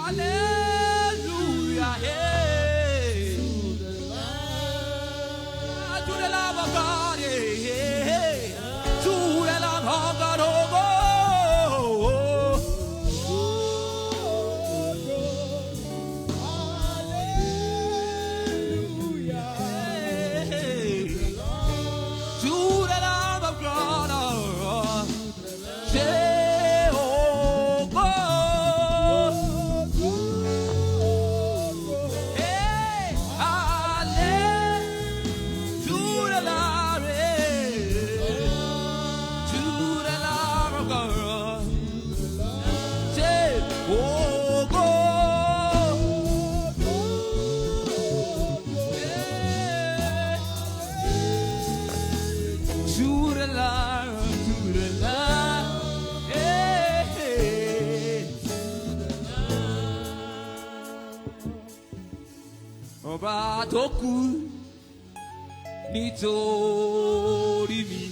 Hallelujah. Hey. To the love of God. Hey. To the love of God. Ọba tó kú nítorí mi,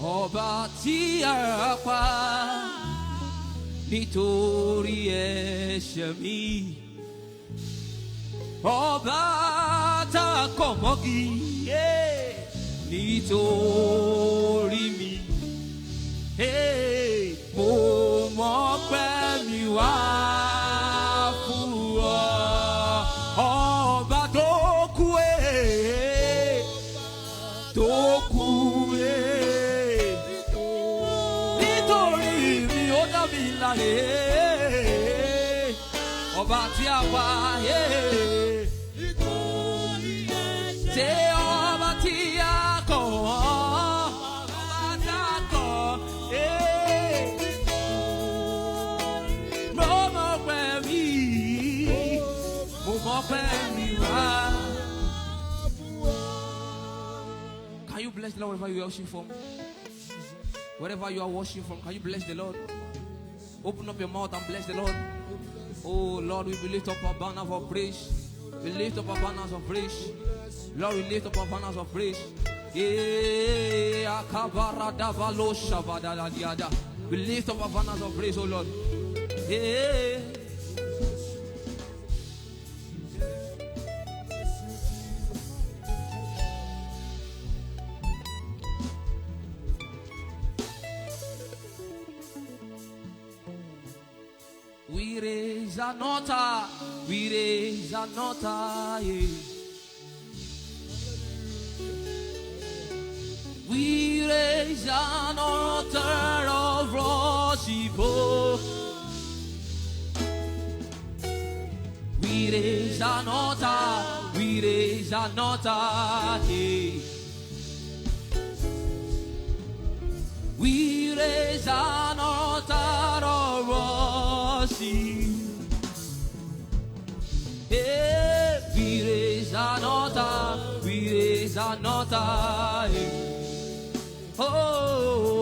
ọba tí a pa nítorí ẹ̀ṣẹ̀ mi, ọba tá a kọ̀ mọ́gi nítorí mi, mo mọ̀ pé mi wá. Ọba tí a wá ṣe ọba tí a kọ̀, ọba tí a kọ̀ mo mọ̀ pé mi wá. Can you bless the Lord wherever you are worshiping from? Wherever you are worshiping from, can you bless the Lord? Open up your mouth and bless the Lord. Oh Lord, we lift up our banners of praise. We lift up our banners of praise. Lord, we lift up our banners of praise. We lift up our banners of praise, oh Lord. We raise an altar, we raise an altar, yeah. We raise an altar of worship, oh. We raise an altar, we raise an altar, yeah. We raise an altar of worship. Yeah, we raise an altar, we raise an altar.